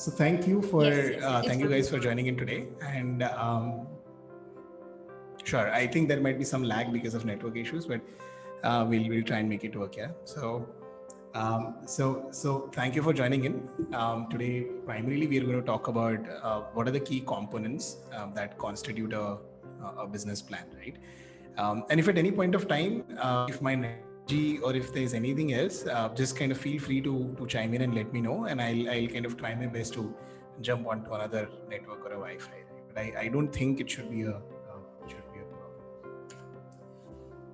So thank you for thank you guys for joining in today. And sure, I think there might be some lag because of network issues, but we'll try and make it work. Yeah. So thank you for joining in. Today, primarily, we are going to talk about what are the key components that constitute a business plan, right? And if at any point of time, if my network or if there's anything else, just kind of feel free to chime in and let me know, and I'll kind of try my best to jump onto another network or a Wi-Fi. Right? But I don't think it should be a problem.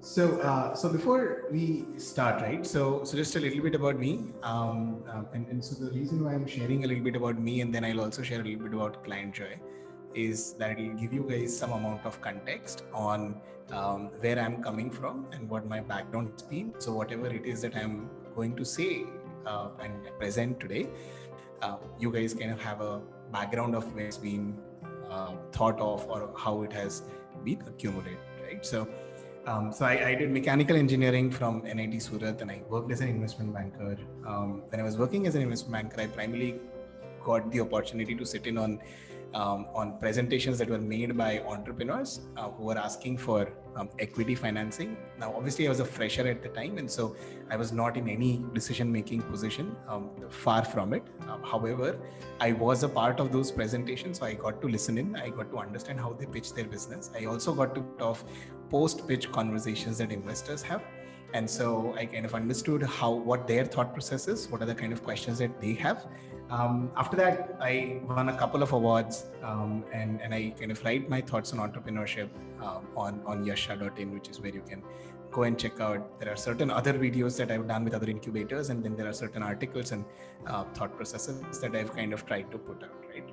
So before we start, right? So just a little bit about me, and so the reason why I'm sharing a little bit about me, and then I'll also share a little bit about Client Joy, is that it'll give you guys some amount of context on where I'm coming from and what my background has been. So whatever it is that I'm going to say and present today, you guys kind of have a background of where it's been thought of or how it has been accumulated, right? So I did mechanical engineering from NIT Surat, and I worked as an investment banker. When I was working as an investment banker, I primarily got the opportunity to sit in on presentations that were made by entrepreneurs who were asking for equity financing. Now, obviously, I was a fresher at the time, and so I was not in any decision-making position, far from it. However, I was a part of those presentations, so I got to listen in. I got to understand how they pitch their business. I also got to of post-pitch conversations that investors have. And so I kind of understood what their thought process is, what are the kind of questions that they have. After that, I won a couple of awards, and I kind of write my thoughts on entrepreneurship on yasha.in, which is where you can go and check out. There are certain other videos that I've done with other incubators, and then there are certain articles and thought processes that I've kind of tried to put out, right?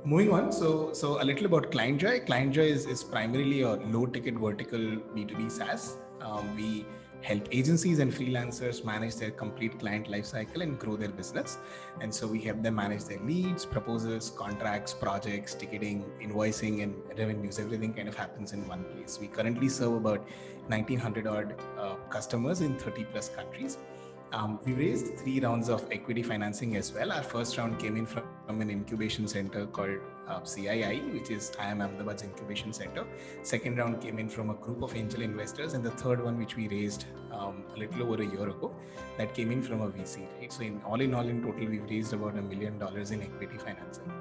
Moving on, so a little about Client Joy. Client Joy is primarily a low-ticket vertical B2B SaaS. We help agencies and freelancers manage their complete client lifecycle and grow their business. And so we help them manage their leads, proposals, contracts, projects, ticketing, invoicing, and revenues. Everything kind of happens in one place. We currently serve about 1,900 odd customers in 30 plus countries. We raised 3 rounds of equity financing as well. Our first round came in from an incubation center called CII, which is IIM Ahmedabad's incubation center. Second round came in from a group of angel investors, and the third one, which we raised a little over a year ago, that came in from a VC. Right? So in total, we've raised about $1 million in equity financing.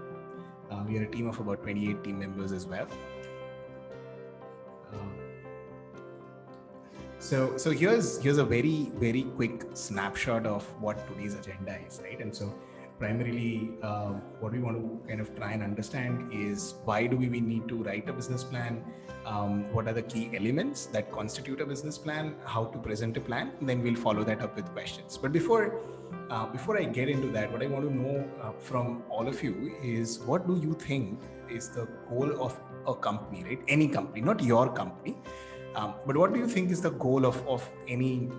We are a team of about 28 team members as well. So here's a very, very quick snapshot of what today's agenda is, right? And so primarily what we want to kind of try and understand is why do we need to write a business plan, what are the key elements that constitute a business plan, how to present a plan, and then we'll follow that up with questions. But before I get into that, what I want to know from all of you is, what do you think is the goal of a company, right? Any company, not your company. But what do you think is the goal of any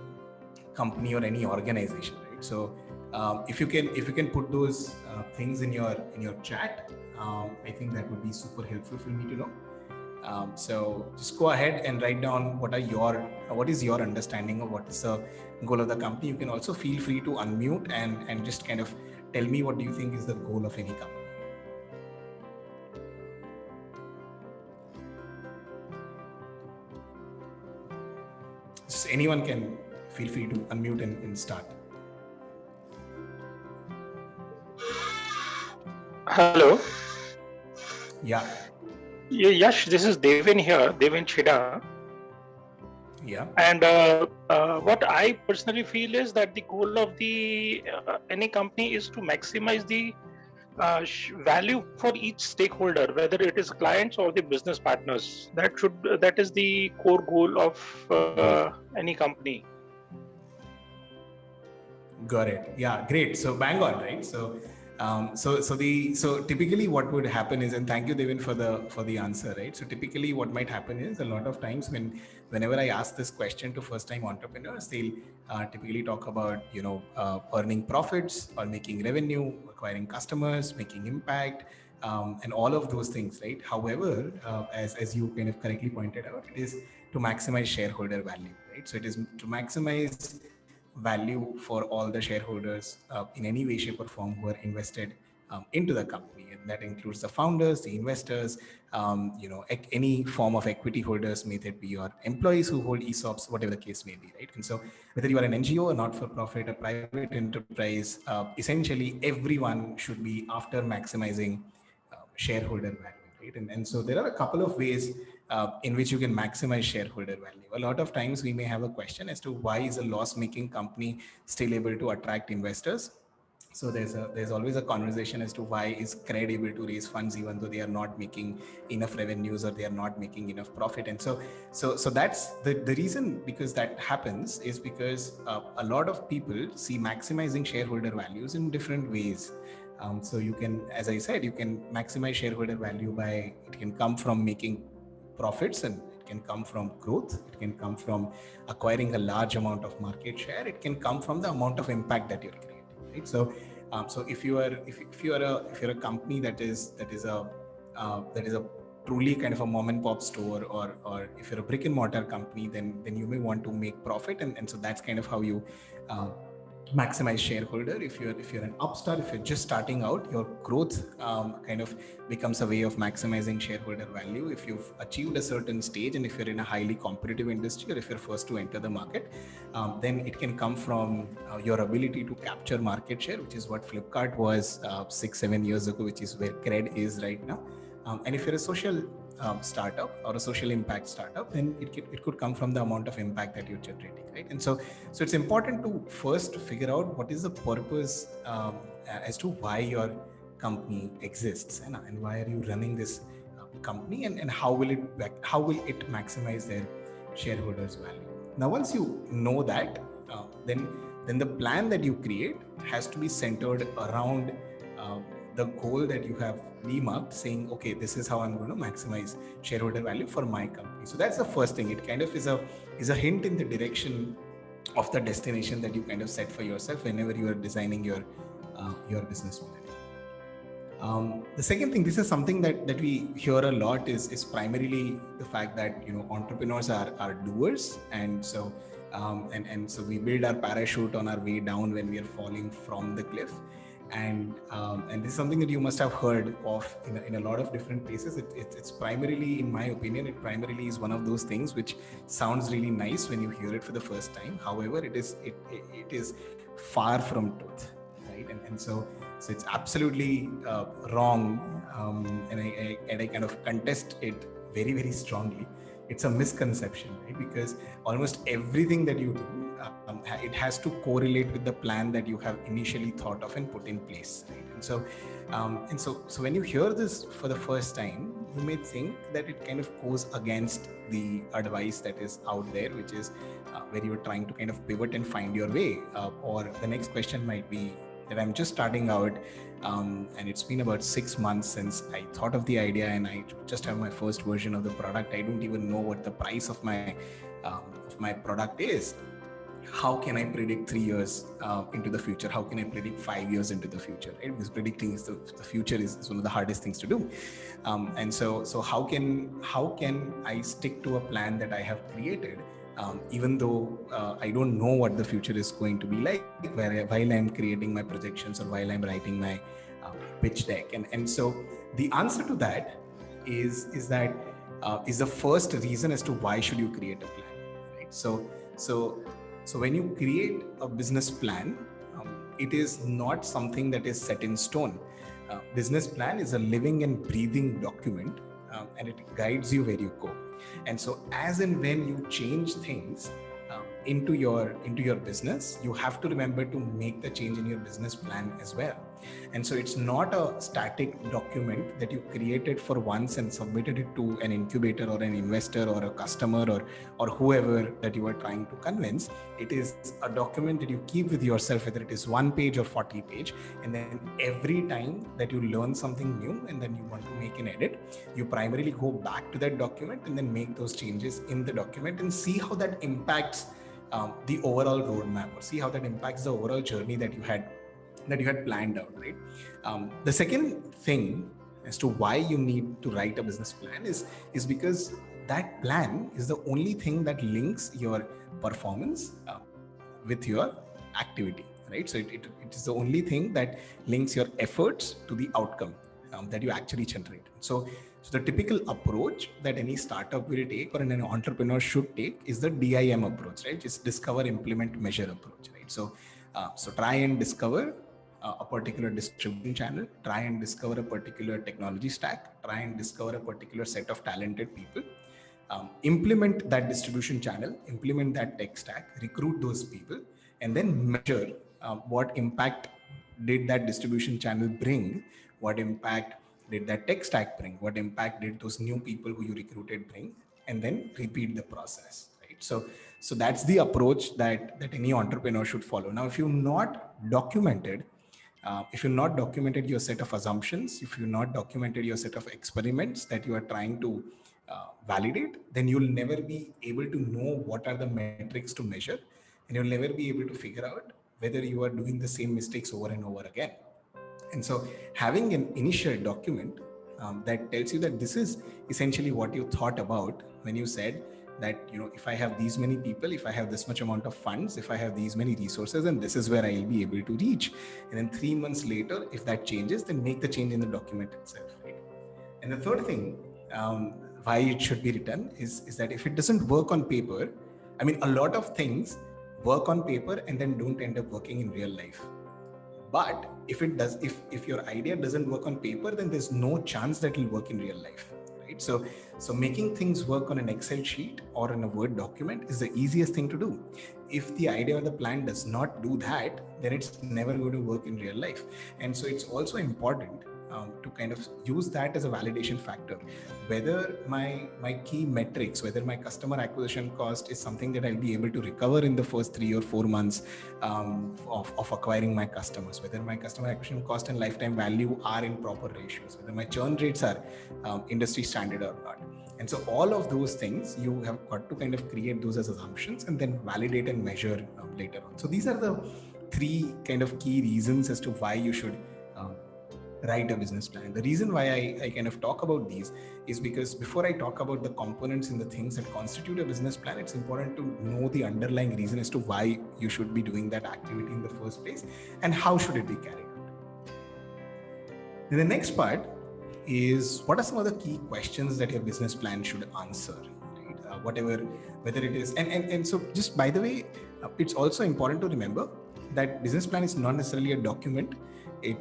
company or any organization, right? So if you can put those things in your chat, I think that would be super helpful for me to know. So just go ahead and write down what is your understanding of what is the goal of the company. You can also feel free to unmute and just kind of tell me what do you think is the goal of any company. Just anyone can feel free to unmute and start. Hello. Yeah. Yash, this is Devin here, Devin Chida. Yeah. And what I personally feel is that the goal of any company is to maximize the value for each stakeholder, whether it is clients or the business partners. That is the core goal of any company. Got it. Yeah, great. So bang on, right? So typically what would happen is, and thank you, Devin, for the answer, right? So typically what might happen is, a lot of times whenever I ask this question to first-time entrepreneurs, they'll typically talk about earning profits or making revenue, acquiring customers, making impact, and all of those things, right? However, as you kind of correctly pointed out, it is to maximize shareholder value, right? So it is to maximize value for all the shareholders in any way, shape, or form who are invested into the company, and that includes the founders, the investors, any form of equity holders, may that be your employees who hold ESOPs, whatever the case may be, right? And so, whether you are an NGO, a not-for-profit, a private enterprise, essentially everyone should be after maximizing shareholder value, right? And so there are a couple of ways in which you can maximize shareholder value. A lot of times we may have a question as to why is a loss-making company still able to attract investors. So there's always a conversation as to why is cred able to raise funds even though they are not making enough revenues or they are not making enough profit. And so that's the reason, because that happens is because a lot of people see maximizing shareholder values in different ways. So you can, as I said, you can maximize shareholder value by, it can come from making profits, and it can come from growth, it can come from acquiring a large amount of market share, it can come from the amount of impact that you're creating, right? So if you are if you're a company that is a truly kind of a mom and pop store, or if you're a brick and mortar company, then you may want to make profit, and so that's kind of how you maximize shareholder. If you're an upstart, if you're just starting out, your growth kind of becomes a way of maximizing shareholder value. If you've achieved a certain stage, and if you're in a highly competitive industry, or if you're first to enter the market, then it can come from your ability to capture market share, which is what Flipkart was 6-7 years ago, which is where cred is right now. And if you're a social startup or a social impact startup, then it could come from the amount of impact that you're generating, right? And so it's important to first figure out what is the purpose as to why your company exists, and why are you running this company, and how will it maximize their shareholders' value. Now, once you know that, then the plan that you create has to be centered around the goal that you have demarked, saying, okay, this is how I'm going to maximize shareholder value for my company. So that's the first thing. It kind of is a hint in the direction of the destination that you kind of set for yourself whenever you are designing your business plan. The second thing, this is something that we hear a lot, is primarily the fact that entrepreneurs are doers, and so so we build our parachute on our way down when we are falling from the cliff. And this is something that you must have heard of in a lot of different places. It's primarily, in my opinion, it primarily is one of those things which sounds really nice when you hear it for the first time. However, it is far from truth, right? And so it's absolutely wrong, and I kind of contest it very, very strongly. It's a misconception, right? Because almost everything that you do, it has to correlate with the plan that you have initially thought of and put in place, right? And so when you hear this for the first time, you may think that it kind of goes against the advice that is out there, which is where you're trying to kind of pivot and find your way. Or the next question might be that I'm just starting out, and it's been about 6 months since I thought of the idea, and I just have my first version of the product. I don't even know what the price of my product is. How can I predict 3 years into the future? How can I predict 5 years into the future? Right? Because predicting the future is one of the hardest things to do. And so how can I stick to a plan that I have created, even though I don't know what the future is going to be like, while I'm creating my projections or while I'm writing my pitch deck? And so the answer to that is the first reason as to why should you create a plan, right? So when you create a business plan, it is not something that is set in stone. Business plan is a living and breathing document, and it guides you where you go. And so as and when you change things into your business, you have to remember to make the change in your business plan as well. And so it's not a static document that you created for once and submitted it to an incubator or an investor or a customer or whoever that you are trying to convince. It is a document that you keep with yourself, whether it is 1 page or 40 page. And then every time that you learn something new and then you want to make an edit, you primarily go back to that document and then make those changes in the document and see how that impacts the overall roadmap, or see how that impacts the overall journey that you had planned out, right? The second thing as to why you need to write a business plan is because that plan is the only thing that links your performance with your activity, right? So it is the only thing that links your efforts to the outcome that you actually generate. So the typical approach that any startup will take or an entrepreneur should take is the DIM approach, right? Just discover, implement, measure approach, right? So try and discover a particular distribution channel, try and discover a particular technology stack, try and discover a particular set of talented people, implement that distribution channel, implement that tech stack, recruit those people, and then measure what impact did that distribution channel bring, what impact did that tech stack bring, what impact did those new people who you recruited bring, and then repeat the process, right? So that's the approach that any entrepreneur should follow. Now, if you've not documented if you've not documented your set of assumptions, if you've not documented your set of experiments that you are trying to validate, then you'll never be able to know what are the metrics to measure, and you'll never be able to figure out whether you are doing the same mistakes over and over again. And so having an initial document that tells you that this is essentially what you thought about when you said that, if I have these many people, if I have this much amount of funds, if I have these many resources, and this is where I'll be able to reach. And then 3 months later, if that changes, then make the change in the document itself, right? And the third thing, why it should be written is that if it doesn't work on paper, I mean, a lot of things work on paper and then don't end up working in real life. But if it does, if your idea doesn't work on paper, then there's no chance that it'll work in real life, right? So making things work on an Excel sheet or in a Word document is the easiest thing to do. If the idea or the plan does not do that, then it's never going to work in real life. And so it's also important to kind of use that as a validation factor. Whether my key metrics, whether my customer acquisition cost is something that I'll be able to recover in the first 3 or 4 months of acquiring my customers, whether my customer acquisition cost and lifetime value are in proper ratios, whether my churn rates are industry standard or not. And so all of those things, you have got to kind of create those as assumptions and then validate and measure later on. So these are the 3 kind of key reasons as to why you should write a business plan. The reason why I kind of talk about these is because before I talk about the components and the things that constitute a business plan, it's important to know the underlying reason as to why you should be doing that activity in the first place and how should it be carried out. Then the next part is, what are some of the key questions that your business plan should answer, right? Whether it is, and so just by the way, it's also important to remember that business plan is not necessarily a document. It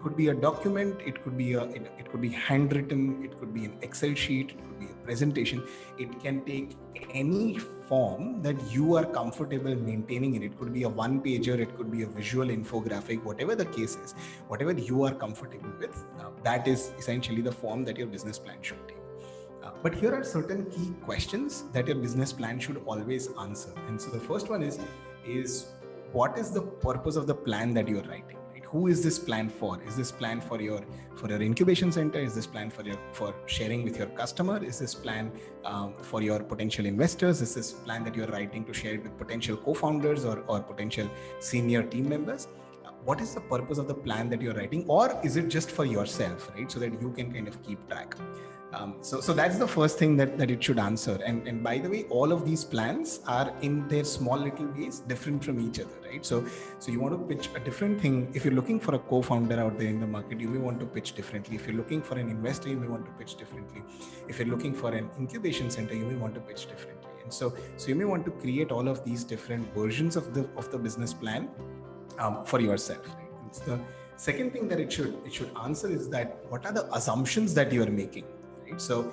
could be a document, it could be handwritten, it could be an Excel sheet, it could be a presentation. It can take any form that you are comfortable maintaining in. It could be a one-pager, it could be a visual infographic, whatever the case is, whatever you are comfortable with, that is essentially the form that your business plan should take. But here are certain key questions that your business plan should always answer. And so the first one is what is the purpose of the plan that you're writing? Who is this plan for? Is this plan for your incubation center? Is this plan for sharing with your customer? Is this plan for your potential investors? Is this plan that you're writing to share it with potential co-founders or potential senior team members? What is the purpose of the plan that you're writing? Or is it just for yourself, right? So that you can kind of keep track. So that's the first thing that it should answer. And by the way, all of these plans are in their small little ways different from each other, right? So you want to pitch a different thing. If you're looking for a co-founder out there in the market, you may want to pitch differently. If you're looking for an investor, you may want to pitch differently. If you're looking for an incubation center, you may want to pitch differently. And so you may want to create all of these different versions of the business plan for yourself, right? And the second thing that it should answer is that what are the assumptions that you are making? So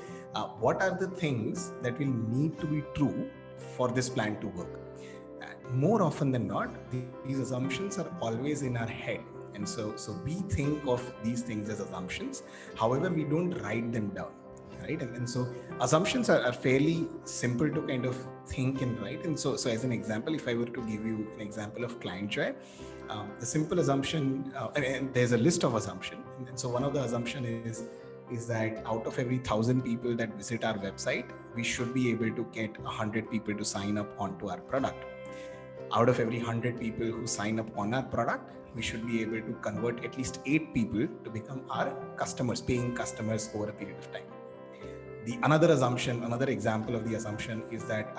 what are the things that will need to be true for this plan to work? More often than not, these assumptions are always in our head. And so we think of these things as assumptions. However, we don't write them down, right? And so assumptions are fairly simple to kind of think and write. And so as an example, if I were to give you an example of client joy, the simple assumption, and there's a list of assumptions. And so one of the assumption is that out of every 1,000 people that visit our website, we should be able to get 100 people to sign up onto our product. Out of every 100 people who sign up on our product, we should be able to convert at least 8 people to become our customers, paying customers over a period of time. Another example of the assumption is that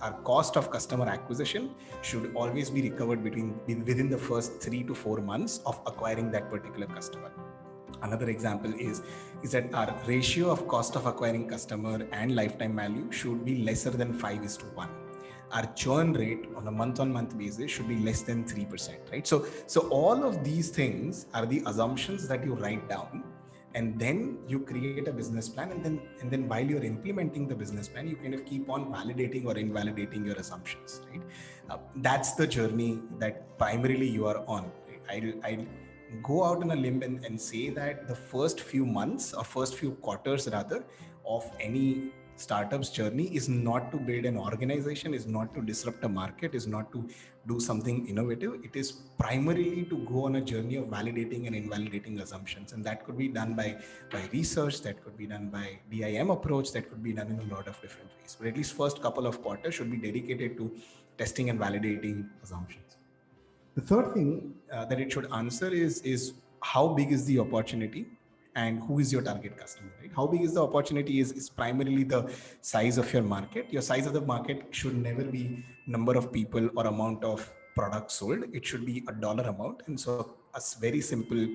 our cost of customer acquisition should always be recovered within the first 3 to 4 months of acquiring that particular customer. Another example is that our ratio of cost of acquiring customer and lifetime value should be lesser than 5:1. Our churn rate on a month-on-month basis should be less than 3%, right? So all of these things are the assumptions that you write down, and then you create a business plan, and then while you're implementing the business plan, you kind of keep on validating or invalidating your assumptions, right? That's the journey that primarily you are on, right? I'll go out on a limb and say that the first few months or first few quarters rather of any startup's journey is not to build an organization, is not to disrupt a market, is not to do something innovative. It is primarily to go on a journey of validating and invalidating assumptions, and that could be done by research, that could be done by DIM approach, that could be done in a lot of different ways. But at least first couple of quarters should be dedicated to testing and validating assumptions. The third thing that it should answer is how big is the opportunity and who is your target customer, right? How big is the opportunity is primarily the size of your market. Your size of the market should never be number of people or amount of products sold. It should be a dollar amount. And so a very simple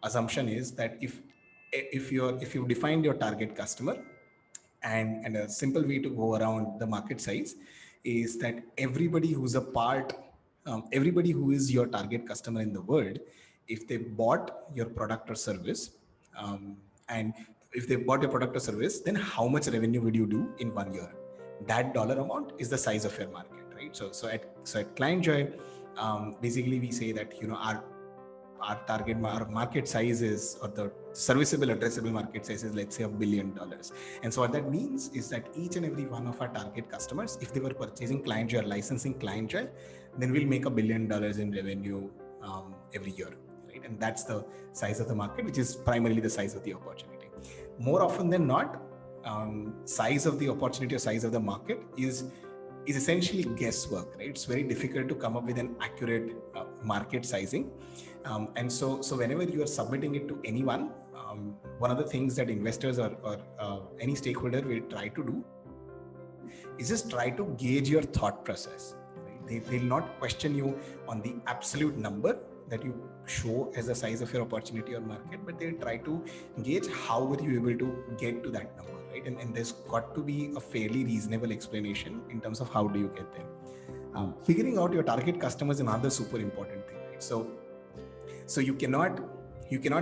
assumption is that if you defined your target customer, and a simple way to go around the market size is that everybody who is your target customer in the world, if they bought your product or service, and if they bought your product or service, then how much revenue would you do in 1 year? That dollar amount is the size of your market, right? So at Client Joy, basically we say that our market size is, or the serviceable addressable market size is, let's say $1 billion. And so what that means is that each and every one of our target customers, if they were purchasing Client Joy or licensing Client Joy, then we'll make $1 billion in revenue every year, right? And that's the size of the market, which is primarily the size of the opportunity. More often than not, size of the opportunity or size of the market is essentially guesswork, right? It's very difficult to come up with an accurate market sizing. And so whenever you are submitting it to anyone, one of the things that investors or any stakeholder will try to do is just try to gauge your thought process, right? They'll not question you on the absolute number that you show as the size of your opportunity or market, but they'll try to gauge how were you able to get to that number, right? And there's got to be a fairly reasonable explanation in terms of how do you get there. Figuring out your target customer is another super important thing, right? So you cannot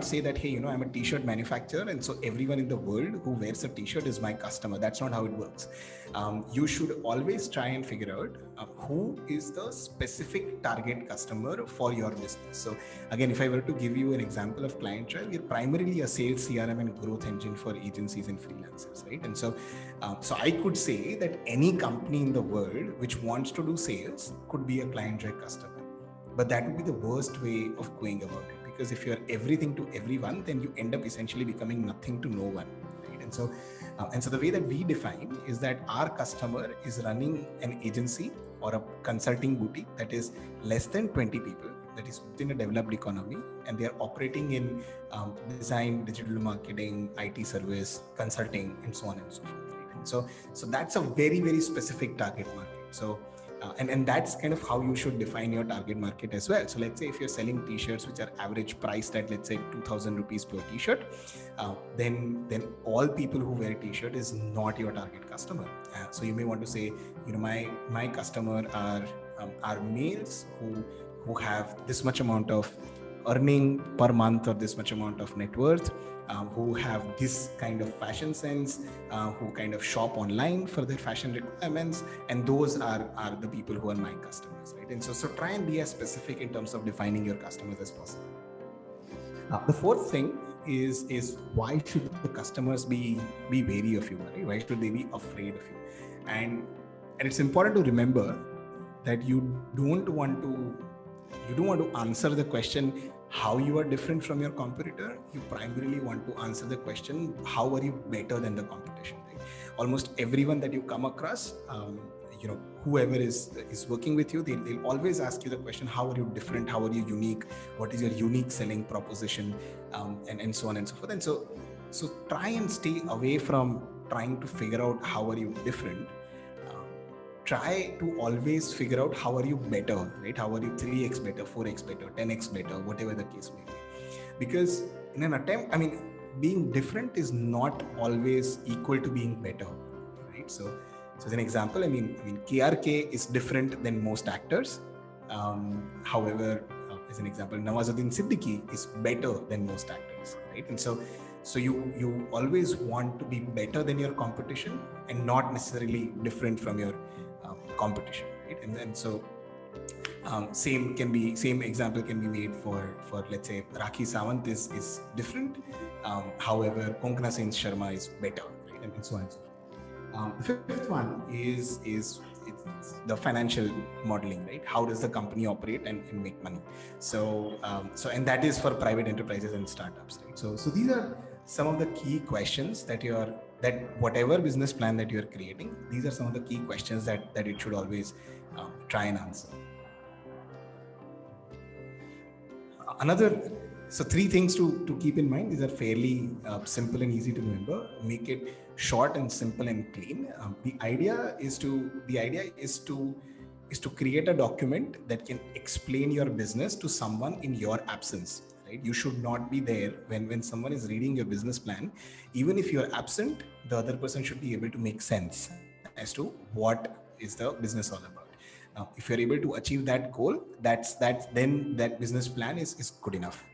say that, hey, I'm a t-shirt manufacturer, and so everyone in the world who wears a t-shirt is my customer. That's not how it works. You should always try and figure out who is the specific target customer for your business. So again, if I were to give you an example of Client Joy, we're primarily a sales CRM and growth engine for agencies and freelancers, right? And so I could say that any company in the world which wants to do sales could be a Client Joy customer. But that would be the worst way of going about it, because if you're everything to everyone, then you end up essentially becoming nothing to no one, right? And so the way that we define is that our customer is running an agency or a consulting boutique that is less than 20 people, that is within a developed economy, and they are operating in design, digital marketing, IT service, consulting, and so on and so forth, right? And so that's a very, very specific target market. So and that's kind of how you should define your target market as well. So let's say if you're selling t-shirts which are average priced at, let's say, 2,000 rupees per t-shirt, then all people who wear a t-shirt is not your target customer. So you may want to say, my customer are males who have this much amount of earning per month or this much amount of net worth, who have this kind of fashion sense, who kind of shop online for their fashion requirements, and those are the people who are my customers, right? And so try and be as specific in terms of defining your customers as possible. The fourth thing is why should the customers be wary of you, right? Why should they be afraid of you? And it's important to remember that you don't want to answer the question how you are different from your competitor. You primarily want to answer the question, how are you better than the competition, right? Almost everyone that you come across, whoever is working with you, they'll always ask you the question, how are you different? How are you unique? What is your unique selling proposition? And so on and so forth. And so try and stay away from trying to figure out how are you different. try to always figure out how are you better, right? How are you 3x better, 4x better, 10x better, whatever the case may be. Because in an attempt, I mean, being different is not always equal to being better, right? So as an example, I mean, KRK is different than most actors. However, as an example, Nawazuddin Siddiqui is better than most actors, right? And so you always want to be better than your competition and not necessarily different from your competition, right? And so same example can be made for let's say Rakhi Sawant is different. However, Konkana Sen Sharma is better, right? And so on and so forth. The fifth one is it's the financial modeling, right? How does the company operate and make money? So and that is for private enterprises and startups, right? So these are some of the key questions that whatever business plan that you're creating, these are some of the key questions that it should always try and answer. So 3 things to keep in mind. These are fairly simple and easy to remember. Make it short and simple and clean. The idea is to create a document that can explain your business to someone in your absence, right? You should not be there when someone is reading your business plan. Even if you're absent, the other person should be able to make sense as to what is the business all about. If you're able to achieve that goal, then that business plan is good enough.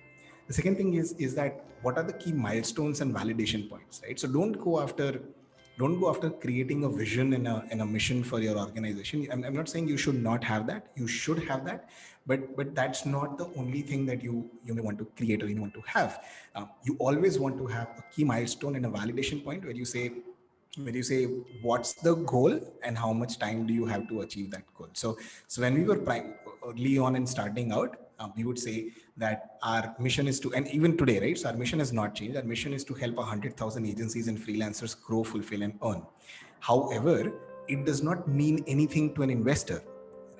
The second thing is that what are the key milestones and validation points, right? So don't go after creating a vision and a mission for your organization. I'm not saying you should not have that. You should have that, but that's not the only thing that you may want to create or you want to have. You always want to have a key milestone and a validation point where you say what's the goal and how much time do you have to achieve that goal. So when we were early on and starting out, we would say that our mission is to, and even today, right? So our mission has not changed. Our mission is to help 100,000 agencies and freelancers grow, fulfill, and earn. However, it does not mean anything to an investor,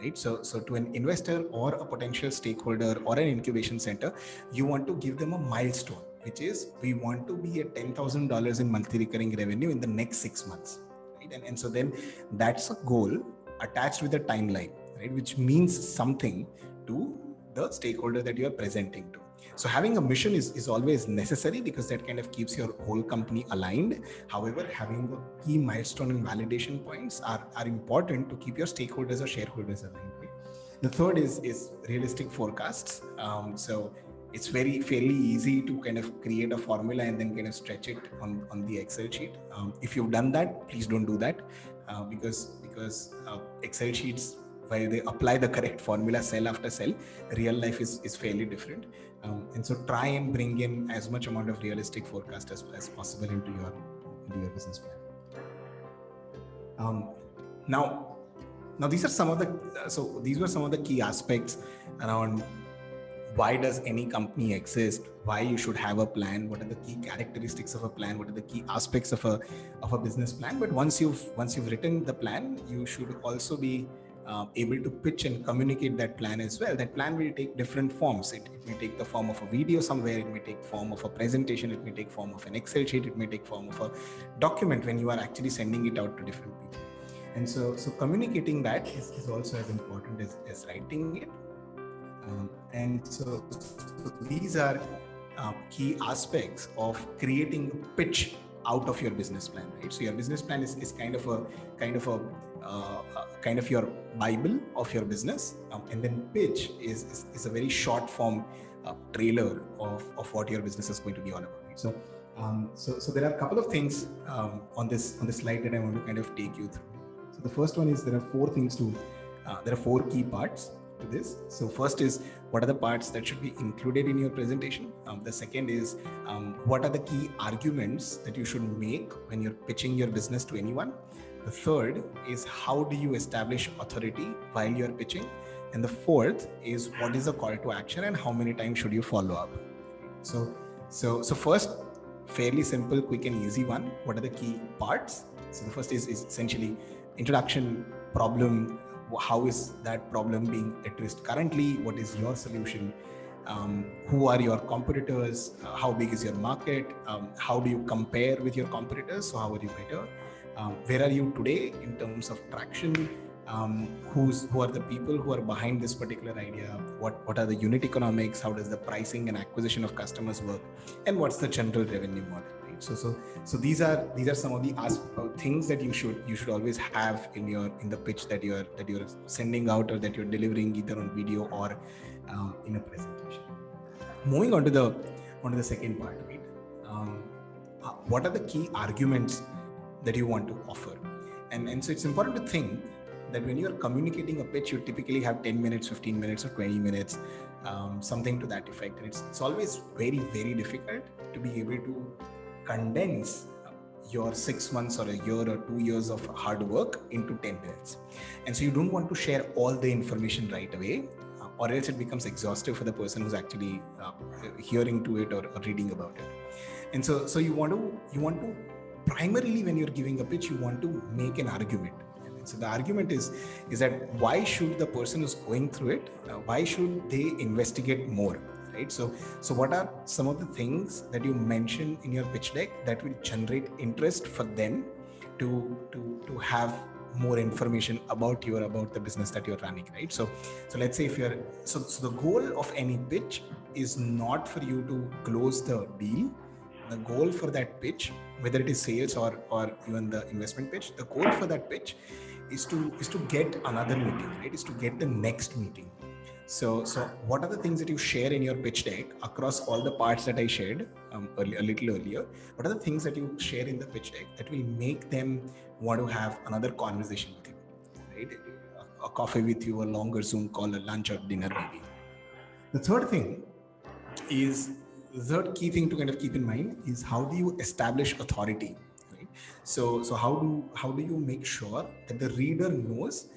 right? So to an investor or a potential stakeholder or an incubation center, you want to give them a milestone, which is we want to be at $10,000 in monthly recurring revenue in the next 6 months, right? And so then that's a goal attached with a timeline, right? Which means something to the stakeholder that you are presenting to. So having a mission is always necessary because that kind of keeps your whole company aligned. However, having the key milestone and validation points are important to keep your stakeholders or shareholders aligned. Right? The third is realistic forecasts. So it's fairly easy to kind of create a formula and then kind of stretch it on the Excel sheet. If you've done that, please don't do that because Excel sheets, while they apply the correct formula cell after cell, real life is fairly different. And so try and bring in as much amount of realistic forecast as possible into your business plan. Now these are some of the these were some of the key aspects around why does any company exist, why you should have a plan, what are the key characteristics of a plan, what are the key aspects of a business plan. But once you've written the plan, you should also be able to pitch and communicate that plan as well. That plan will take different forms. It may take the form of a video somewhere, it may take form of a presentation, it may take form of an Excel sheet, it may take form of a document when you are actually sending it out to different people. And so communicating that is also as important as writing it. And so these are key aspects of creating a pitch out of your business plan, right? So your business plan is kind of your Bible of your business, and then pitch is a very short form trailer of what your business is going to be all about. Right? So there are a couple of things on this slide that I want to kind of take you through. So the first one is there are 4 key parts to this. So first is what are the parts that should be included in your presentation. The second is what are the key arguments that you should make when you're pitching your business to anyone. The third is how do you establish authority while you're pitching. And the fourth is what is the call to action and how many times should you follow up. So first, fairly simple, quick and easy one. What are the key parts? So the first is essentially introduction, problem, how is that problem being addressed currently, what is your solution, who are your competitors, how big is your market, how do you compare with your competitors, so how are you better, where are you today in terms of traction, who are the people who are behind this particular idea, what are the unit economics, how does the pricing and acquisition of customers work, and what's the general revenue model, right? So these are some of the things that you should always have in the pitch that you're sending out or that you're delivering either on video or in a presentation. Moving on to the second part, right? What are the key arguments that you want to offer? And so it's important to think that when you're communicating a pitch, you typically have 10 minutes, 15 minutes, or 20 minutes, something to that effect. And it's always very, very difficult to be able to condense your 6 months or a year or 2 years of hard work into 10 minutes. And so you don't want to share all the information right away, or else it becomes exhaustive for the person who's actually hearing to it or reading about it. And so you want to primarily, when you're giving a pitch, you want to make an argument. And so the argument is that why should the person who's going through it, why should they investigate more, right? So what are some of the things that you mention in your pitch deck that will generate interest for them to have more information about you or about the business that you're running, right? So let's say if you're so the goal of any pitch is not for you to close the deal. The goal for that pitch, whether it is sales or even the investment pitch, the goal for that pitch is to get another meeting, right? Is to get the next meeting. So what are the things that you share in your pitch deck across all the parts that I shared a little earlier? What are the things that you share in the pitch deck that will make them want to have another conversation with you, right? A coffee with you, a longer Zoom call, a lunch or dinner maybe. The third key thing to kind of keep in mind is how do you establish authority, right? So how do you make sure that the reader knows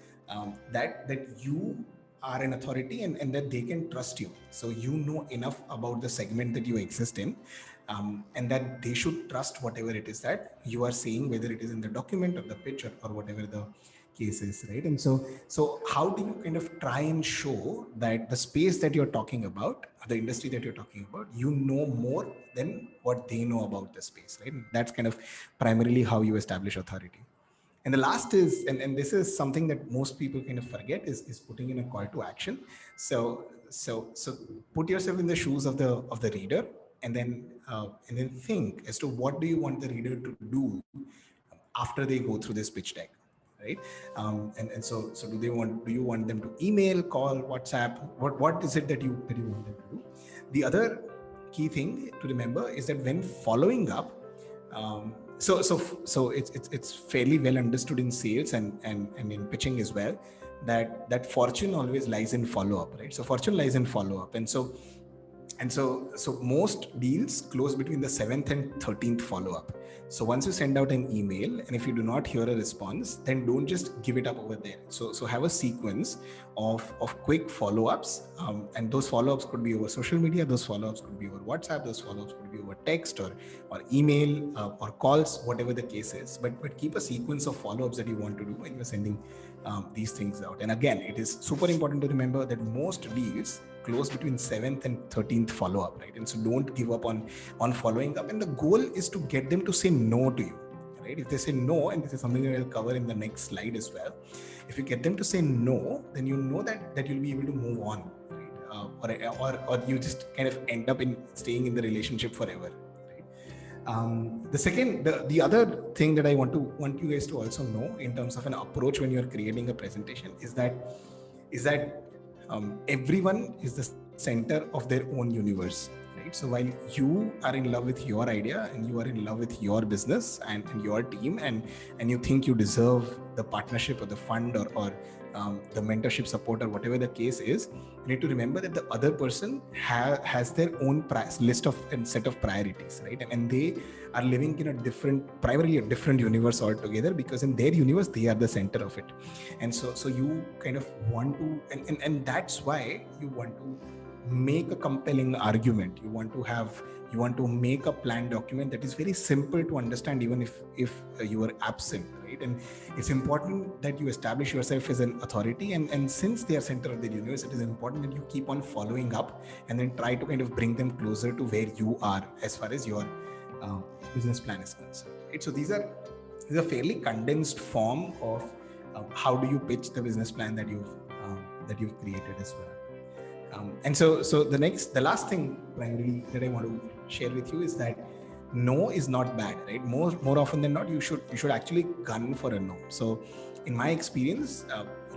that you are an authority and that they can trust you. So you know enough about the segment that you exist in, and that they should trust whatever it is that you are saying, whether it is in the document or the pitch or whatever the case is, right? And so how do you kind of try and show that the space that you're talking about, the industry that you're talking about, you know more than what they know about the space, right? And that's kind of primarily how you establish authority. And the last is, and this is something that most people kind of forget, is putting in a call to action. So put yourself in the shoes of the reader, and then think as to what do you want the reader to do after they go through this pitch deck, right? And so do you want them to email, call, WhatsApp? What is it that you want them to do? The other key thing to remember is that when following up, so it's fairly well understood in sales and in pitching as well, that fortune always lies in follow up, right? So fortune lies in follow up, and so most deals close between the 7th and 13th follow up. So once you send out an email, and if you do not hear a response, then don't just give it up over there. So have a sequence of quick follow-ups, and those follow-ups could be over social media, those follow-ups could be over WhatsApp, those follow-ups could be over text or email or calls, whatever the case is. But keep a sequence of follow-ups that you want to do when you're sending these things out. And again, it is super important to remember that most deals close between 7th and 13th follow-up, right? And so don't give up on following up. And the goal is to get them to say no to you, right? If they say no, and this is something that I'll cover in the next slide as well, if you get them to say no, then you know that you'll be able to move on, right? Or you just kind of end up in staying in the relationship forever. The other thing that I want you guys to also know in terms of an approach when you're creating a presentation is that everyone is the center of their own universe, right? So while you are in love with your idea and you are in love with your business and your team, and you think you deserve the partnership or the fund or the mentorship support or whatever the case is, you need to remember that the other person has their own list of and set of priorities, right? And they are living in primarily a different universe altogether, because in their universe they are the center of it. And so you kind of want to, and that's why you want to make a compelling argument. You want to make a plan document that is very simple to understand, even if you are absent, right? And it's important that you establish yourself as an authority, and since they are center of the universe, it is important that you keep on following up and then try to kind of bring them closer to where you are as far as your business plan is concerned, right? So these are fairly condensed form of how do you pitch the business plan that you've created as well. And so the last thing primarily that I want to share with you is that no is not bad, right? More often than not, you should actually gun for a no. So in my experience,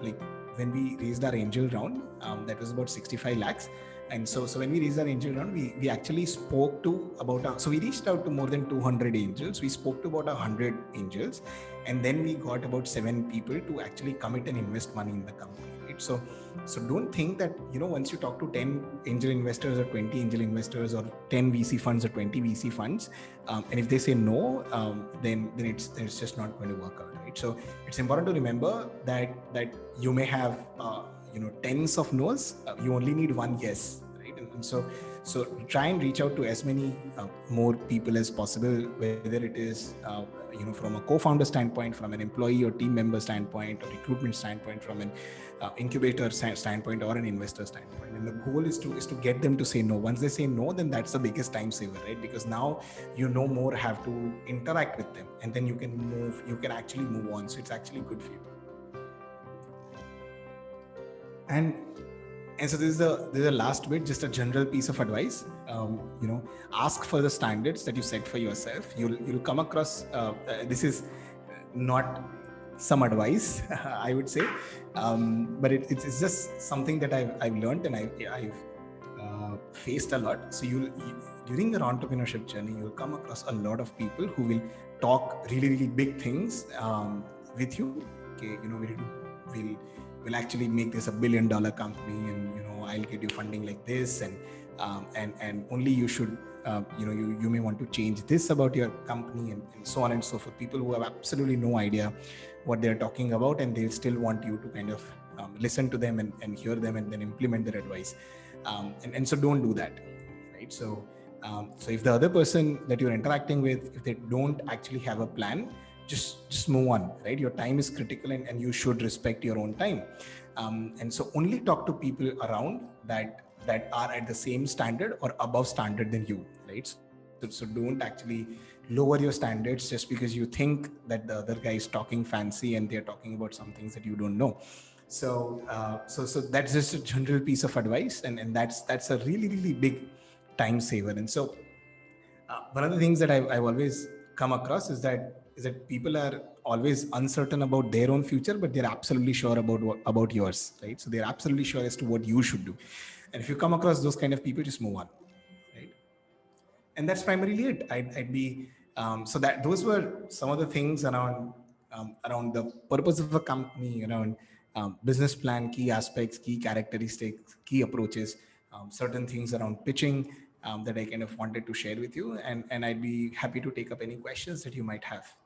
like when we raised our angel round, that was about 65 lakhs. And so when we raised our angel round, we actually spoke to so we reached out to more than 200 angels. We spoke to about 100 angels, and then we got about 7 people to actually commit and invest money in the company, right? So don't think that, once you talk to 10 angel investors or 20 angel investors or 10 VC funds or 20 VC funds, and if they say no, then it's just not going to work out, right? So it's important to remember that you may have tens of no's. You only need one yes, right? And so try and reach out to as many more people as possible, whether it is from a co-founder standpoint, from an employee or team member standpoint, or recruitment standpoint, from an incubator standpoint, or an investor standpoint. And the goal is to get them to say no. Once they say no, then that's the biggest time saver, right? Because now you no more have to interact with them, and then you can actually move on. So it's actually good for you. And so this is the last bit, just a general piece of advice. Ask for the standards that you set for yourself. You'll come across. This is not some advice, I would say, but it's just something that I've learned and I've faced a lot. So during your entrepreneurship journey, you'll come across a lot of people who will talk really, really big things with you. Okay, we'll actually make this $1 billion company, and I'll get you funding like this, and only you should you may want to change this about your company, and so on and so forth. People who have absolutely no idea what they're talking about, and they'll still want you to kind of listen to them and hear them and then implement their advice. And so don't do that, right? So if the other person that you're interacting with, if they don't actually have a plan, just move on, right? Your time is critical, and you should respect your own time. And so only talk to people around that are at the same standard or above standard than you, right? So don't actually lower your standards just because you think that the other guy is talking fancy and they're talking about some things that you don't know. So that's just a general piece of advice, and that's a really, really big time saver. And so one of the things that I've always come across is that people are always uncertain about their own future, but they're absolutely sure about yours, right? So they're absolutely sure as to what you should do. And if you come across those kind of people, just move on, right? And that's primarily it. I'd be so that those were some of the things around the purpose of a company, around business plan, key aspects, key characteristics, key approaches, certain things around pitching that I kind of wanted to share with you, and I'd be happy to take up any questions that you might have.